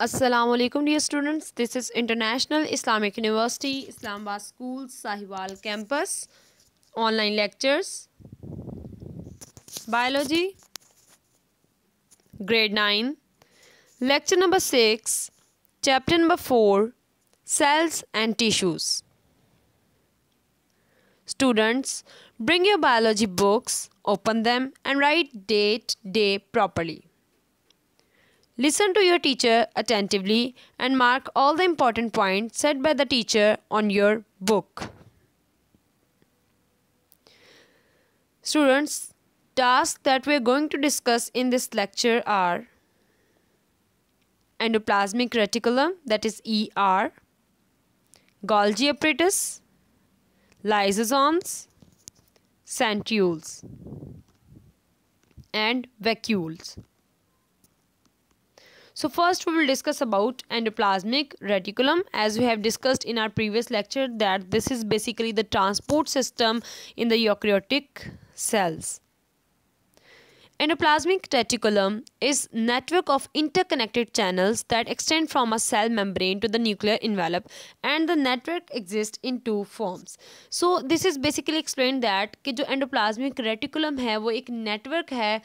Assalamualaikum dear students, this is International Islamic University, Islamabad School, Sahiwal campus, online lectures, Biology, grade 9, lecture number 6, chapter number 4, cells and tissues. Students, bring your biology books, open them and write date, day properly. Listen to your teacher attentively and mark all the important points said by the teacher on your book. Students, tasks that we are going to discuss in this lecture are endoplasmic reticulum, that is ER, Golgi apparatus, lysosomes, centrioles, and vacuoles. So first we will discuss about endoplasmic reticulum. As we have discussed in our previous lecture that this is basically the transport system in the eukaryotic cells. Endoplasmic reticulum is network of interconnected channels that extend from a cell membrane to the nuclear envelope, and the network exists in two forms. So this is basically explained that कि जो endoplasmic reticulum है वो एक network है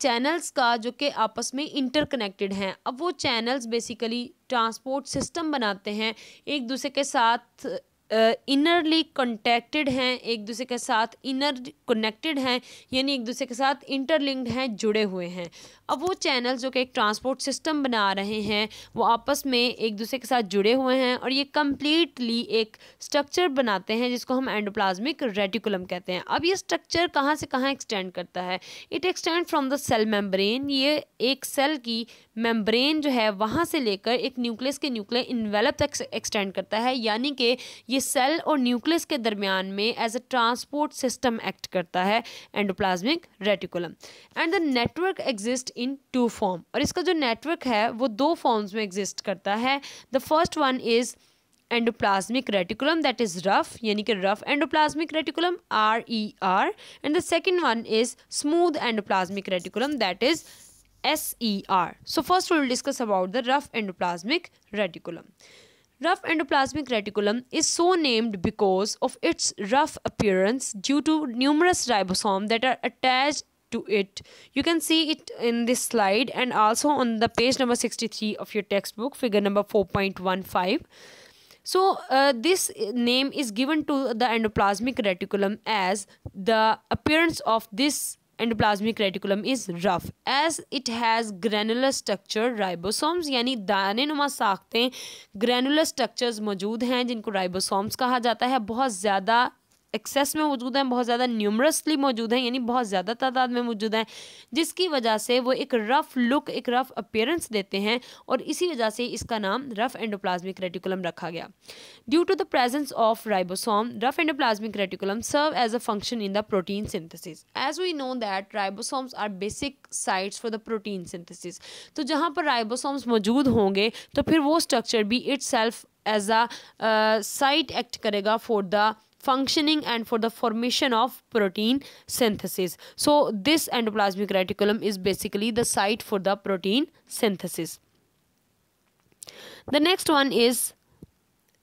channels का जो कि आपस में इंटरकनेक्टेड हैं. अब वो चैनल्स बेसिकली ट्रांसपोर्ट सिस्टम बनाते हैं, एक दूसरे के साथ इनरली कॉन्टेक्टेड हैं, एक दूसरे के साथ इनर कनेक्टेड हैं, यानी एक दूसरे के साथ इंटरलिंक्ड हैं, जुड़े हुए हैं. अब वो चैनल्स जो कि एक ट्रांसपोर्ट सिस्टम बना रहे हैं वो आपस में एक दूसरे के साथ जुड़े हुए हैं और ये कम्प्लीटली एक स्ट्रक्चर बनाते हैं जिसको हम एंडोप्लाज्मिक रेटिकुलम कहते हैं. अब ये स्ट्रक्चर कहाँ से कहाँ एक्सटेंड करता है? It extend from the cell membrane. ये एक सेल की मेम्ब्रेन जो है वहाँ से लेकर एक न्यूक्लियस के न्यूक्लियर इन्वेलप तक एक्सटेंड करता है, यानी कि ये सेल और न्यूक्लियस के दरमियान में as a transport system act करता है endoplasmic reticulum. And the network exist in two form, और इसका जो नेटवर्क है वो दो फॉर्म्स में एग्जिस्ट करता है. The first one is endoplasmic reticulum, that is rough, यानी कि rough endoplasmic reticulum RER, and the second one is smooth endoplasmic reticulum, that is SER. So first we will discuss about the rough endoplasmic reticulum. Rough endoplasmic reticulum is so named because of its rough appearance due to numerous ribosomes that are attached to it. You can see it in this slide and also on the page number 63 of your textbook, figure number 4.15. So this name is given to the endoplasmic reticulum as the appearance of this endoplasmic reticulum is rough as it has granular structure ribosomes, यानी दाने नुमा साख्तें granular structures मौजूद हैं जिनको ribosomes कहा जाता है. बहुत ज़्यादा एक्सेस में मौजूद हैं, बहुत ज़्यादा न्यूमरसली मौजूद हैं, यानी बहुत ज़्यादा तादाद में मौजूद हैं, जिसकी वजह से वो एक रफ़ लुक, एक रफ़ अपीयरेंस देते हैं और इसी वजह से इसका नाम रफ़ एंडोप्लाज्मिक रेटिकुलम रखा गया. Due to the presence of ribosome, rough endoplasmic reticulum serve as a function in the protein synthesis. As we know that ribosomes are basic sites for the protein synthesis. तो जहाँ पर ribosomes मौजूद होंगे तो फिर वो स्ट्रक्चर भी itself as a site act करेगा for the functioning and for the formation of protein synthesis. So this endoplasmic reticulum is basically the site for the protein synthesis. The next one is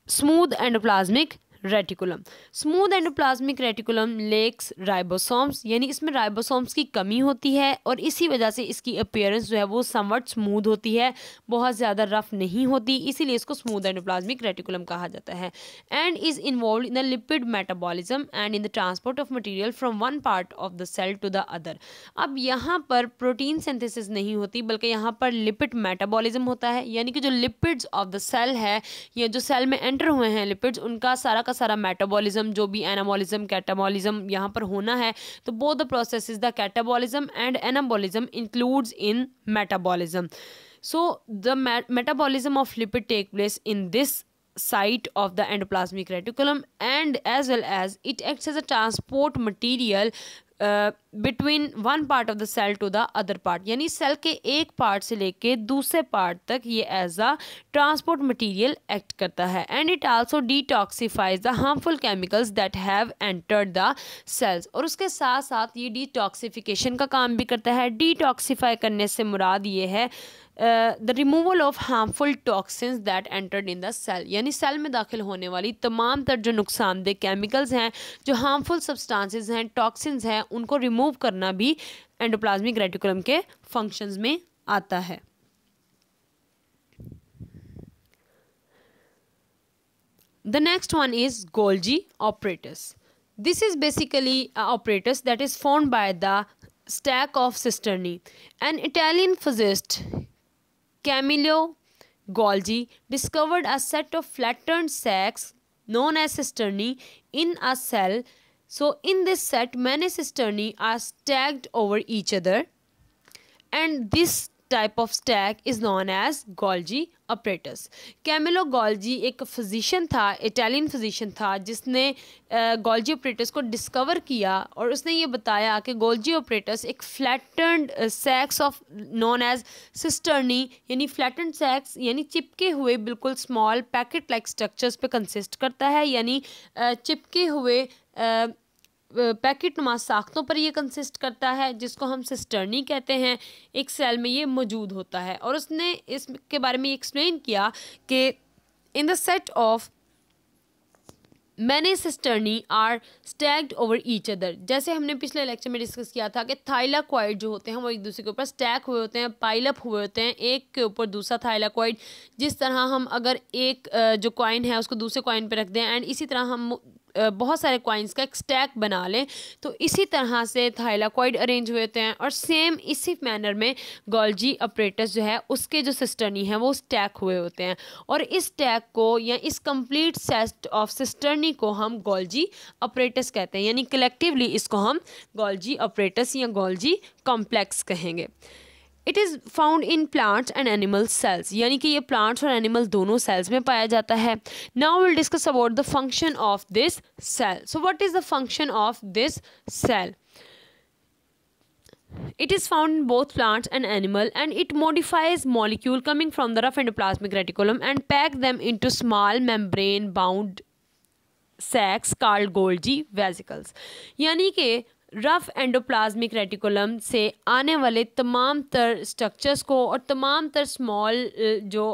smooth endoplasmic reticulum. Smooth endoplasmic reticulum lacks ribosomes, यानी इसमें ribosomes की कमी होती है और इसी वजह से इसकी अपीयरेंस जो है वो समवट स्मूथ होती है, बहुत ज़्यादा रफ नहीं होती, इसीलिए इसको स्मूथ एंडोप्लाज्मिक रेटिकुलम कहा जाता है. And is involve in the lipid metabolism and in the transport of material from one part of the cell to the other. अब यहाँ पर प्रोटीन सिंथेसिस नहीं होती बल्कि यहाँ पर लिपिड मेटाबॉलिज्म होता है, यानी कि जो लिपिड्स ऑफ द सेल है या जो सेल में एंटर हुए हैं लिपिड्स, उनका सारा का सारा मेटाबॉलिज्म, जो भी एनाबॉलिज्म कैटाबॉलिज्म यहाँ पर होना है, तो both the processes the catabolism and anabolism includes in metabolism. So the metabolism of lipid take place in this site of the endoplasmic reticulum and as well as it acts as a transport material between one part of the cell to the other part, यानी cell के एक part से लेके दूसरे part तक ये as a transport material act करता है. And it also detoxifies the harmful chemicals that have entered the cells. और उसके साथ साथ ये डिटॉक्सिफिकेशन का काम भी करता है. डिटॉक्सिफाई करने से मुराद ये है the removal of harmful toxins that entered in the cell, यानी सेल में दाखिल होने वाली तमाम तर जो नुकसानदेह केमिकल्स हैं, जो हार्मफुल सब्सटेंसेस हैं, टॉक्सिन्स हैं, उनको रिमूव करना भी एंडोप्लाज्मिक रेटिकुलम के फंक्शंस में आता है। The next one is Golgi apparatus. This is basically a apparatus that is formed by the stack of cisterni. An Italian physicist, Camillo Golgi, discovered a set of flattened sacks known as cisterni in a cell. So in this set, many cisterni are stacked over each other, and this type of stack is known as Golgi apparatus. Camillo Golgi एक physician था, Italian physician था, जिसने Golgi apparatus को discover किया और उसने ये बताया कि गोल्जी अपरेटस एक flattened sacs of known as cisternae, यानी फ्लैटेंड सैक्स यानी चिपके हुए बिल्कुल स्मॉल पैकेट लाइक स्ट्रक्चर्स पे कंसिस्ट करता है, यानी चिपके हुए पैकेट नुमा साख्तों पर ये कंसिस्ट करता है, जिसको हम सिस्टर्नी कहते हैं। एक सेल में ये मौजूद होता है और उसने इसके बारे में एक्सप्लेन किया कि in the set of many cisternae are stacked over each other. जैसे हमने पिछले लेक्चर में डिस्कस किया था कि थाइलाक्वाइड जो होते हैं वो एक दूसरे के ऊपर स्टैक हुए होते हैं, पाइलअप हुए होते हैं, एक के ऊपर दूसरा थाइलाक्वाइड। जिस तरह हम अगर एक जो कॉइन है उसको दूसरे कॉइन पे रख दें एंड इसी तरह हम बहुत सारे कॉइन्स का एक स्टैक बना लें, तो इसी तरह से थाइलाक्वाइड अरेंज हुए होते हैं। और सेम इसी मैनर में गोल्जी अपरेटस जो है उसके जो सिस्टर्नी है वो स्टैक हुए होते हैं, और इस स्टैक को या इस कंप्लीट सेट ऑफ सिस्टर्नी को हम गोल्जी अपरेटस कहते हैं, यानी कलेक्टिवली इसको हम गोल्जी अपरेटस या गोल्जी कॉम्प्लेक्स कहेंगे। It is found in plants and animal cells, यानी कि ये प्लांट्स और एनिमल दोनों सेल्स में पाया जाता है। Now will discuss about the function of this cell. So what is the function of this cell? It is found in both plants and animal, and it modifies molecule coming from the rough endoplasmic reticulum and pack them into small membrane bound sacs called Golgi vesicles। यानी कि rough endoplasmic reticulum से आने वाले तमाम तर structures को और तमाम तर स्मॉल जो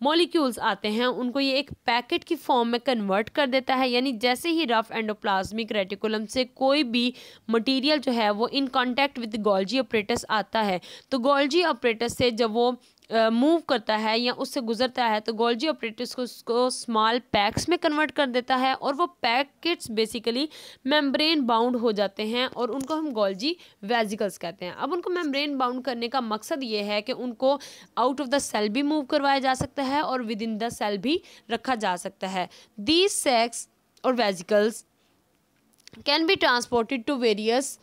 मॉलिक्यूल्स आते हैं उनको ये एक पैकेट की फॉर्म में कन्वर्ट कर देता है। यानी जैसे ही रफ एंडोप्लाज्मिक रेटिकुलम से कोई भी मटेरियल जो है वो in contact with Golgi apparatus आता है, तो गोल्जी अपरेटस से जब वो मूव करता है या उससे गुजरता है तो गोल्जी अपरेटस को उसको स्मॉल पैक्स में कन्वर्ट कर देता है, और वो पैकेट्स बेसिकली मेम्ब्रेन बाउंड हो जाते हैं और उनको हम गोल्जी वेजिकल्स कहते हैं। अब उनको मेम्ब्रेन बाउंड करने का मकसद ये है कि उनको आउट ऑफ द सेल भी मूव करवाया जा सकता है और विद इन द सेल भी रखा जा सकता है। दीज सैक्स और vesicles can be transported to various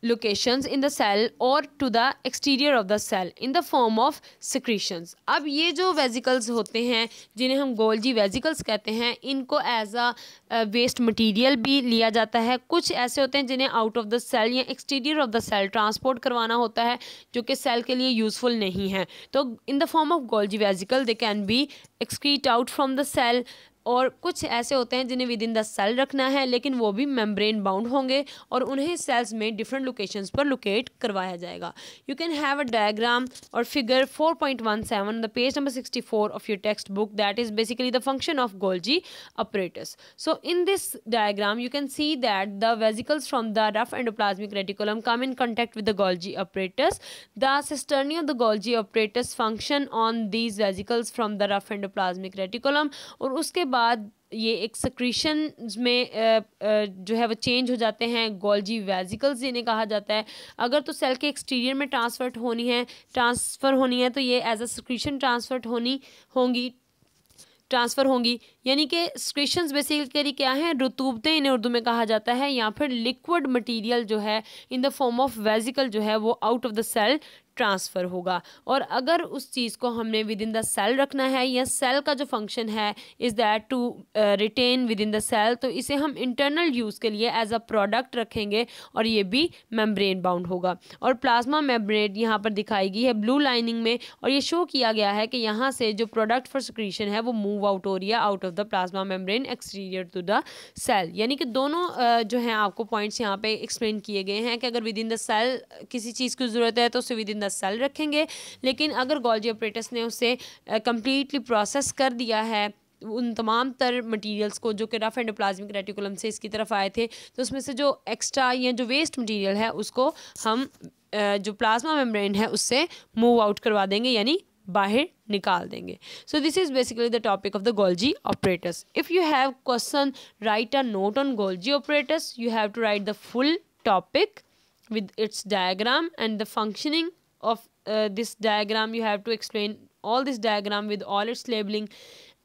locations in the cell or to the exterior of the cell in the form of secretions। अब ये जो वेजिकल्स होते हैं जिन्हें हम गोल्जी वेजिकल्स कहते हैं, इनको एज अ वेस्ट मटेरियल भी लिया जाता है। कुछ ऐसे होते हैं जिन्हें आउट ऑफ द सेल या exterior of the cell transport करवाना होता है जो कि सेल के लिए यूज़फुल नहीं है, तो in the form of Golgi vesicle they can be excrete out from the cell. और कुछ ऐसे होते हैं जिन्हें विद इन द सेल रखना है लेकिन वो भी मेम्ब्रेन बाउंड होंगे और उन्हें सेल्स में डिफरेंट लोकेशंस पर लोकेट करवाया जाएगा। You can have a diagram और figure 4.17 the page number 64 of your textbook, that is basically the function of Golgi apparatus। So in this diagram you can see that the vesicles from the rough endoplasmic reticulum come in contact with the Golgi apparatus। The cisternae of the Golgi apparatus function on these vesicles from the rough endoplasmic reticulum, और उसके बाद ये एक secretion में जो है वो change हो जाते हैं, गोल्जी वेजिकल्स जिन्हें कहा जाता है। अगर तो सेल के एक्सटीरियर में ट्रांसफ़र होनी है तो ये एज अ सक्रीशन ट्रांसफ़र होंगी, यानी कि सक्रीशंस बेसिकली क्या हैं, रुतूबतें इन्हें उर्दू में कहा जाता है, या फिर लिक्विड मटेरियल जो है in the form of vesicle जो है वो out of the cell transfer होगा। और अगर उस चीज़ को हमने विद इन द सेल रखना है या सेल का जो फंक्शन है is that to retain within the cell, तो इसे हम इंटरनल यूज़ के लिए एज अ प्रोडक्ट रखेंगे और ये भी मेम्ब्रेन बाउंड होगा। और प्लाज्मा मेम्ब्रेन यहाँ पर दिखाई गई है ब्लू लाइनिंग में, और ये शो किया गया है कि यहाँ से जो प्रोडक्ट फॉर सिक्रीशन है वो मूव आउट हो रही है out of the plasma membrane exterior to the cell. यानी कि दोनों जो हैं आपको पॉइंट्स यहाँ पे एक्सप्लेन किए गए हैं कि अगर विद इन द सेल किसी चीज़ की ज़रूरत है तो उसे विद इन द सेल रखेंगे। लेकिन अगर गोल्जी ऑपरेटर्स ने उसे कम्प्लीटली प्रोसेस कर दिया है उन तमाम तर मटेरियल्स को जो कि रफ एंडोप्लाज्मिक रेटिकुलम से इसकी तरफ आए थे, तो उसमें से जो एक्स्ट्रा या जो वेस्ट मटेरियल है उसको हम जो प्लाज्मा मेम्ब्रेन है उससे मूव आउट करवा देंगे, यानी बाहर निकाल देंगे। So this is basically the topic of the Golgi operators. If you have question, write a note on Golgi operators. You have to write the full topic with its diagram and the functioning of this diagram. You have to explain all this diagram with all its labeling.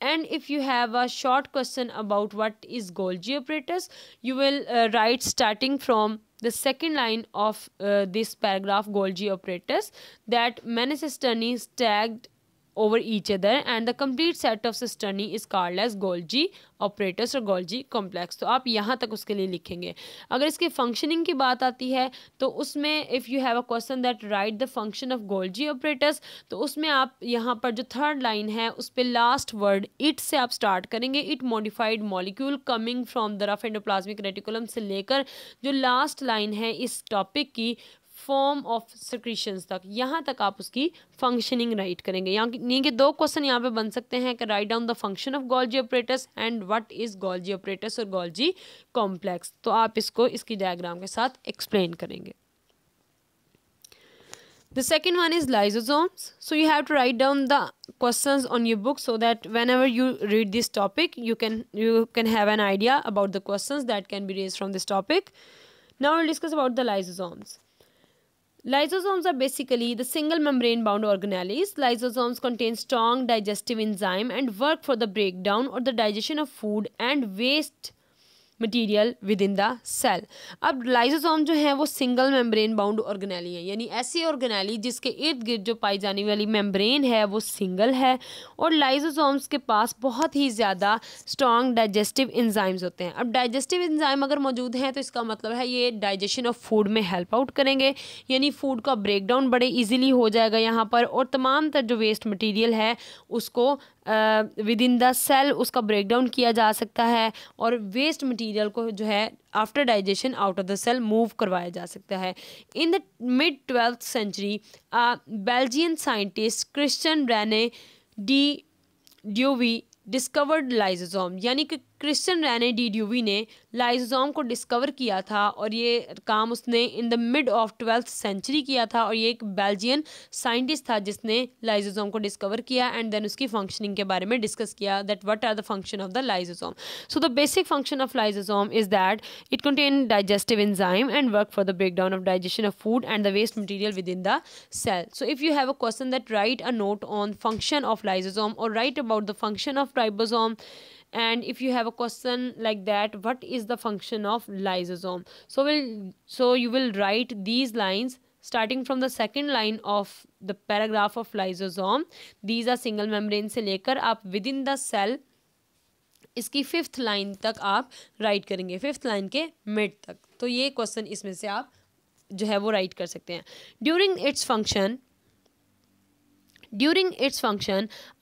And if you have a short question about what is Golgi operators, you will write starting from the second line of this paragraph, Golgi operators, that many cisternae stacked over each other and the complete set of cisternae is called as Golgi operators और Golgi complex। तो आप यहाँ तक उसके लिए लिखेंगे। अगर इसके फंक्शनिंग की बात आती है तो उसमें if you have a question that right the function of Golgi operators, तो उसमें आप यहाँ पर जो थर्ड लाइन है उस पर लास्ट वर्ड इट से आप स्टार्ट करेंगे। It modified molecule coming from the rough endoplasmic reticulum से लेकर जो लास्ट लाइन है इस टॉपिक की फॉर्म ऑफ सिक्रीशंस तक, यहाँ तक आप उसकी फंक्शनिंग राइट करेंगे। यानी कि दो क्वेश्चन यहाँ पे बन सकते हैं कि write down the function of Golgi operators and what is Golgi operators और Golgi कॉम्प्लेक्स। तो आप इसको इसकी डायग्राम के साथ एक्सप्लेन करेंगे। The second one is lysosomes. So you have to write down the questions on your book so that whenever you read this topic, you can have an idea about the questions that can be raised from this topic. Now we'll discuss about the lysosomes. Lysosomes are basically the single membrane bound organelles. Lysosomes contain strong digestive enzyme and work for the breakdown or the digestion of food and waste material within the cell. अब lysosome जो है वो single membrane bound organelle है, यानी ऐसी organelle जिसके इर्द गिर्द जो पाई जाने वाली मेम्ब्रेन है वो सिंगल है और लाइसोसोम्स के पास बहुत ही ज़्यादा स्ट्रॉन्ग डाइजेस्टिव एंजाइम्स होते हैं। अब डाइजेस्टिव एंजाइम अगर मौजूद हैं तो इसका मतलब है ये डाइजेशन ऑफ फूड में हेल्प आउट करेंगे, यानी फूड का ब्रेक डाउन बड़े ईजिली हो जाएगा यहाँ पर और तमाम तर जो वेस्ट मटीरियल है उसको विद इन द सेल उसका ब्रेक डाउन किया जा सकता है और वेस्ट मटीरियल को जो है after digestion out of the cell move करवाया जा सकता है। In the mid 12th century Belgian scientist Christian Rene de Duve discovered lysosome, यानी कि क्रिश्चियन रेने डी ड्यूवी ने लाइसोसोम को डिस्कवर किया था और ये काम उसने in the mid of 12th century किया था और ये एक बेल्जियन साइंटिस्ट था जिसने लाइसोसोम को डिस्कवर किया एंड देन उसकी फंक्शनिंग के बारे में डिस्कस किया that what are the function of the lysosome. So the basic function of lysosome is that it contain digestive enzyme and work for the breakdown of digestion of food and the waste material within the cell. So if you have a question that write a note on function of lysosome or write about the function of ribosome, and if you have a question like that what is the function of lysosome, so you will write these lines starting from the second line of the paragraph of lysosome. These are single membrane से लेकर आप within the cell इसकी 5th line तक आप right करेंगे, 5th line के mid तक। तो ये क्वेश्चन इसमें से आप जो है वो राइट कर सकते हैं। During its function,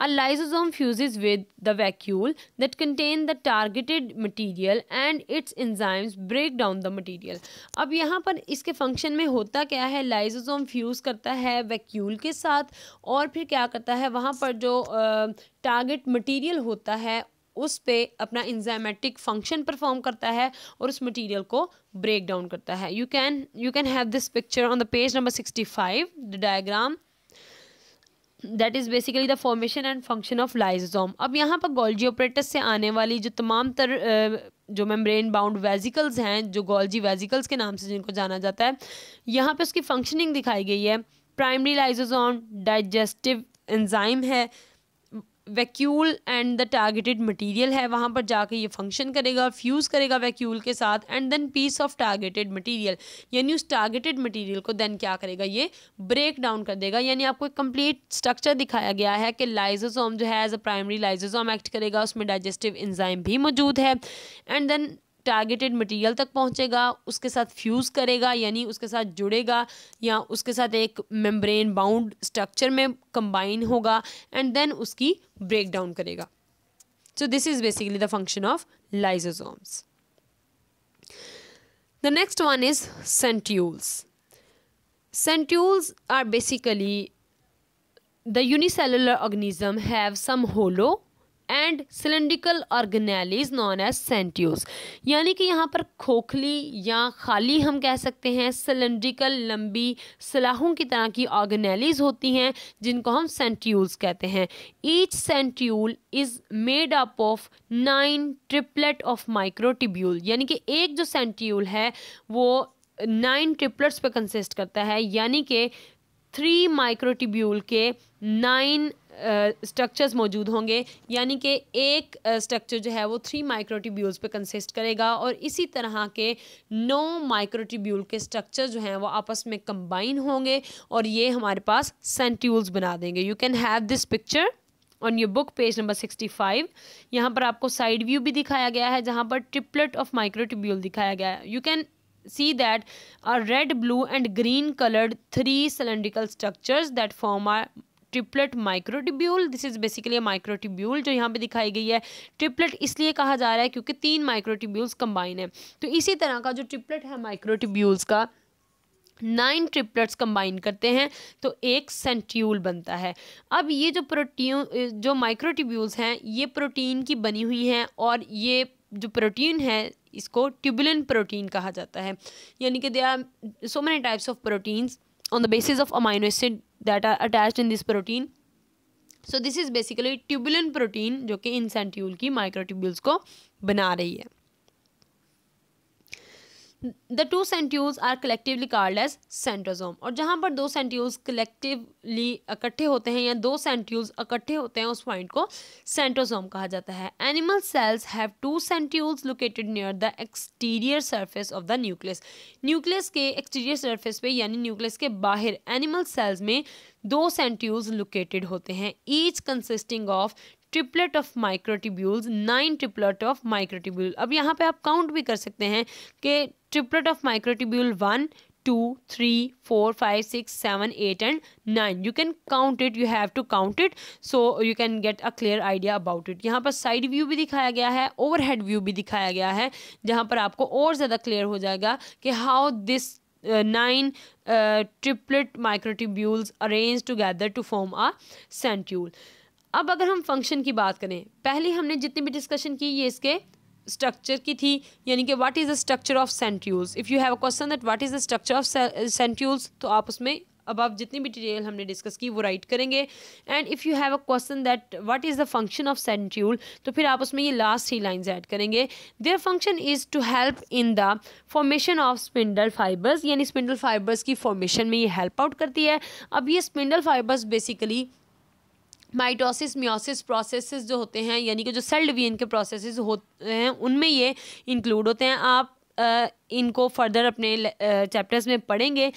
a lysosome fuses with the vacuole that contain the targeted material and its enzymes break down the material. अब यहाँ पर इसके फंक्शन में होता क्या है, लाइसोसोम फ्यूज़ करता है वैक्यूल के साथ और फिर क्या करता है वहाँ पर जो टारगेट मटेरियल होता है उस पे अपना इंजाइमेटिक फंक्शन परफॉर्म करता है और उस मटेरियल को ब्रेक डाउन करता है। You can have this picture on the page number 65, the diagram that is basically the formation and function of lysosome. अब यहाँ पर Golgi ऑपरेटर्स से आने वाली जो तमाम तर जो मेम्ब्रेन बाउंड वेजिकल्स हैं जो Golgi वेजिकल्स के नाम से जिनको जाना जाता है, यहाँ पे उसकी फंक्शनिंग दिखाई गई है। प्राइमरी लाइसोसोम डाइजेस्टिव एंजाइम है, vacuole and the targeted material है, वहाँ पर जाके ये फंक्शन करेगा, फ्यूज़ करेगा वैक्यूल के साथ and then piece of targeted material, यानी उस टारगेटेड मटेरियल को देन क्या करेगा ये ब्रेक डाउन कर देगा। यानी आपको एक कंप्लीट स्ट्रक्चर दिखाया गया है कि लाइसोसोम जो है as a primary lysosome act करेगा, उसमें डाइजेस्टिव एंजाइम भी मौजूद है एंड देन टारगेटेड मटेरियल तक पहुंचेगा, उसके साथ फ्यूज़ करेगा यानी उसके साथ जुड़ेगा या उसके साथ एक मेम्ब्रेन बाउंड स्ट्रक्चर में कंबाइन होगा एंड देन उसकी ब्रेक डाउन करेगा। So this is basically the function of lysosomes. The next one is centrioles. Centrioles are basically the unicellular organism have some hollow and cylindrical organelles known as centrioles, यानी कि यहाँ पर खोखली या खाली हम कह सकते हैं सिलेंड्रिकल लंबी सलाहों की तरह की ऑर्गेनेलीज होती हैं जिनको हम सेंट्यूल्स कहते हैं. Each centriole is made up of 9 triplet of microtubule, यानी कि एक जो सेंट्यूल है वो 9 ट्रिपलेट्स पे कंसिस्ट करता है, यानी कि 3 माइक्रोट्यूब्यूल के 9 स्ट्रक्चर्स मौजूद होंगे, यानी कि एक स्ट्रक्चर जो है वो 3 माइक्रोट्यूब्यूल्स पे कंसिस्ट करेगा और इसी तरह के 9 माइक्रोट्यूब्यूल के स्ट्रक्चर जो हैं वो आपस में कंबाइन होंगे और ये हमारे पास सेंट्यूल्स बना देंगे. You can have this picture on your book page number 65. यहाँ पर आपको साइड व्यू भी दिखाया गया है जहाँ पर ट्रिपलेट ऑफ माइक्रोट्यूब्यूल दिखाया गया है. You can see that a red, blue and green colored 3 cylindrical structures that form a triplet microtubule. This is basically microtubule जो यहाँ पे दिखाई गई है. ट्रिपलेट इसलिए कहा जा रहा है क्योंकि 3 माइक्रोट्यूब्यूल्स कंबाइन है. तो इसी तरह का जो ट्रिपलेट है माइक्रोट्यूब्यूल्स का 9 ट्रिपलेट्स कंबाइन करते हैं तो एक सेंट्यूल बनता है. अब ये जो माइक्रोट्यूब्यूल्स हैं ये प्रोटीन की बनी हुई हैं और ये जो प्रोटीन है इसको ट्यूबुलिन प्रोटीन कहा जाता है, यानी कि there are so many types of proteins on the basis of amino acid that are attached in this protein. So this is basically tubulin protein जो कि इन सेंट्यूल की माइक्रोट्यूब्यूल्स को बना रही है. The 2 centrioles are collectively called as centrosome. और जहाँ पर 2 centrioles collectively इकट्ठे होते हैं या 2 centrioles इकट्ठे होते हैं उस पॉइंट को centrosome कहा जाता है. Animal cells have 2 centrioles located near the exterior surface of the nucleus. Nucleus के एक्सटीरियर सरफेस पे यानी न्यूक्लियस के बाहर एनिमल सेल्स में 2 centrioles लोकेटेड होते हैं, each consisting of triplet of microtubules, 9 triplet of microtubule. अब यहाँ पे आप काउंट भी कर सकते हैं कि triplet of microtubule 1, 2, 3, 4, 5, 6, 7, 8 and 9. You can count it, you have to count it so you can get a clear idea about it. यहाँ पर साइड व्यू भी दिखाया गया है, ओवरहेड व्यू भी दिखाया गया है जहाँ पर आपको और ज़्यादा क्लियर हो जाएगा कि how this 9 triplet microtubules arrange together to form a centriole. अब अगर हम फंक्शन की बात करें, पहले हमने जितनी भी डिस्कशन की ये इसके स्ट्रक्चर की थी, यानी कि what is the structure of centrioles. If you have a question that what is the structure of centrioles तो आप उसमें अब आप जितनी भी डिटेल हमने डिस्कस की वो राइट करेंगे. And if you have a question that what is the function of centriole तो फिर आप उसमें ये लास्ट 3 लाइन्स ऐड करेंगे. Their function is to help in the formation of spindle fibres, यानी स्पिंडल फाइबर्स की फॉर्मेशन में ये हेल्प आउट करती है. अब ये spindle fibres basically mitosis meiosis processes जो होते हैं, यानी कि जो सेल डिवीजन के प्रोसेसेस होते हैं उनमें ये इंक्लूड होते हैं. आप इनको फर्दर अपने चैप्टर्स में पढ़ेंगे.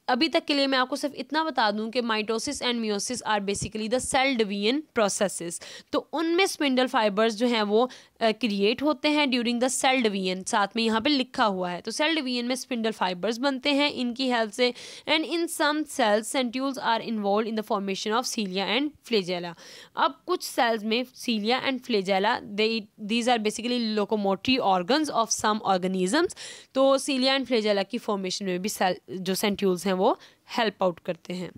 अभी तक के लिए मैं आपको सिर्फ इतना बता दूं कि mitosis and meiosis are basically the cell division processes. तो उनमें स्पिंडल फाइबर्स जो हैं वो क्रिएट होते हैं ड्यूरिंग द सेल डिवीजन, साथ में यहाँ पे लिखा हुआ है. तो सेल डिवीजन में स्पिंडल फाइबर्स बनते हैं इनकी हेल्प से. And in some cells centrioles are involve in the formation of cilia and flagella. अब कुछ सेल्स में cilia and flagella these are basically locomotory organs of some organisms. तो cilia and flagella की formation में भी cell जो सेंट्यूल्स हैं वो हेल्प आउट करते हैं.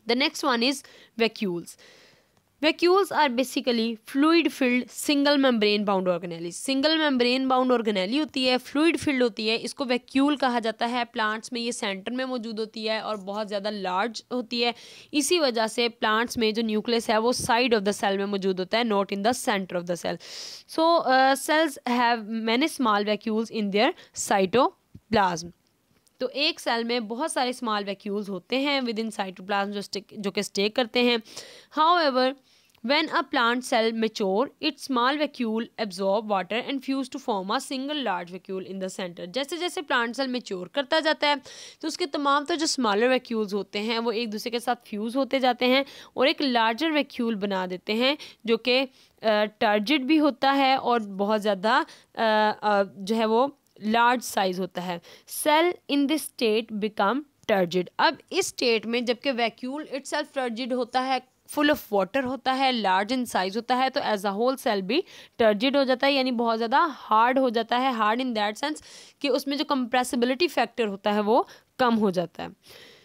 The next one is vacuoles. Vacuoles are basically fluid filled single membrane bound organelle. Single membrane bound organelle होती है, फ्लूइड फिल्ड होती है, इसको वैक्यूल कहा जाता है. प्लांट्स में ये सेंटर में मौजूद होती है और बहुत ज़्यादा लार्ज होती है. इसी वजह से प्लांट्स में जो न्यूक्लियस है वो साइड ऑफ द सेल में मौजूद होता है, not in the centre of the cell. So cells have many small vacuoles in their cytoplasm. तो एक सेल में बहुत सारे स्मॉल वैक्यूल्स होते हैं विद इन साइटोप्लाज्म जो कि स्टे करते हैं. However when a plant cell mature, its small vacuole absorb water and fuse to form a single large vacuole in the center. जैसे जैसे प्लांट सेल मेच्योर करता जाता है तो उसके तमाम तो जो स्मॉलर वैक्यूल्स होते हैं वो एक दूसरे के साथ फ्यूज़ होते जाते हैं और एक लार्जर वैक्यूल बना देते हैं जो कि टर्जिड भी होता है और बहुत ज़्यादा जो है वो लार्ज साइज होता है. Cell in this state become turgid. अब इस स्टेट में जबकि वैक्यूल इटसेल्फ टर्जिड होता है, फुल ऑफ वाटर होता है, लार्ज इन साइज होता है, तो एज अ होल सेल भी टर्जिड हो जाता है, यानी बहुत ज़्यादा हार्ड हो जाता है. हार्ड इन दैट सेंस कि उसमें जो कंप्रेसिबिलिटी फैक्टर होता है वो कम हो जाता है.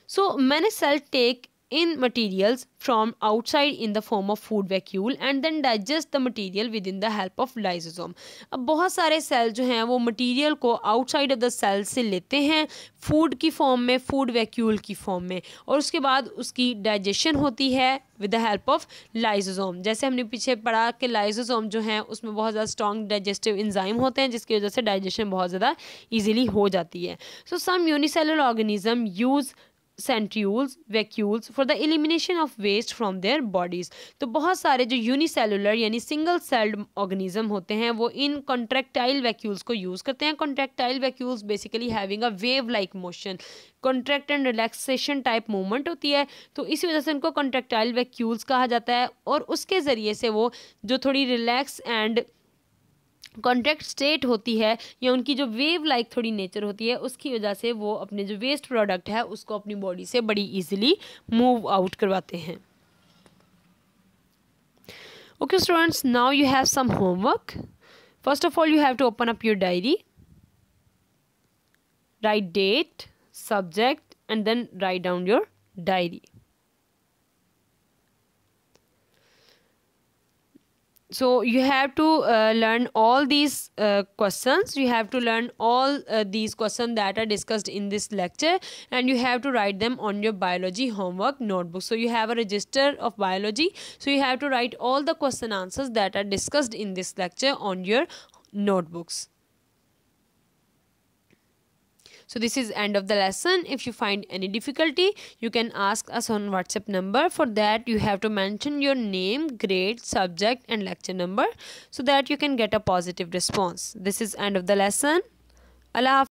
So many cells take in materials from outside in the form of food vacuole and then digest the material within the help of lysosome. अब बहुत सारे सेल जो हैं वो मटेरियल को आउटसाइड ऑफ द सेल से लेते हैं फूड की फॉर्म में, फूड वैक्यूल की फॉर्म में, और उसके बाद उसकी डाइजेशन होती है with the help of lysosome. जैसे हमने पीछे पढ़ा कि लाइसोसोम जो है उसमें बहुत ज़्यादा स्ट्रॉन्ग डाइजेस्टिव एंजाइम होते हैं जिसकी वजह से डाइजेशन बहुत ज़्यादा ईजिली हो जाती है. So some unicellular organism use centrioles vacuoles for the elimination of waste from their bodies. तो बहुत सारे जो यूनिसेलुलर यानी सिंगल सेल्ड ऑर्गेनिज्म होते हैं वो इन कॉन्ट्रैक्टाइल वैक्यूल्स को यूज़ करते हैं. Contractile vacuoles basically having a wave like motion, contract and relaxation type movement होती है, तो इसी वजह से उनको कॉन्ट्रैक्टाइल वैक्यूल्स कहा जाता है. और उसके ज़रिए से वो जो थोड़ी रिलैक्स एंड कॉन्ट्रैक्ट स्टेट होती है या उनकी जो वेव लाइक थोड़ी नेचर होती है उसकी वजह से वो अपने जो वेस्ट प्रोडक्ट है उसको अपनी बॉडी से बड़ी इजीली मूव आउट करवाते हैं. Okay students, now you have some homework. First of all you have to open up your diary, write date, subject and then write down your diary. So you have to learn all these questions. You have to learn all these questions that are discussed in this lecture, and you have to write them on your biology homework notebook. So you have a register of biology, so you have to write all the question answers that are discussed in this lecture on your notebooks. So this is end of the lesson. If you find any difficulty, you can ask us on WhatsApp number. For that you have to mention your name, grade, subject and lecture number so that you can get a positive response. This is end of the lesson. Allah Hafiz.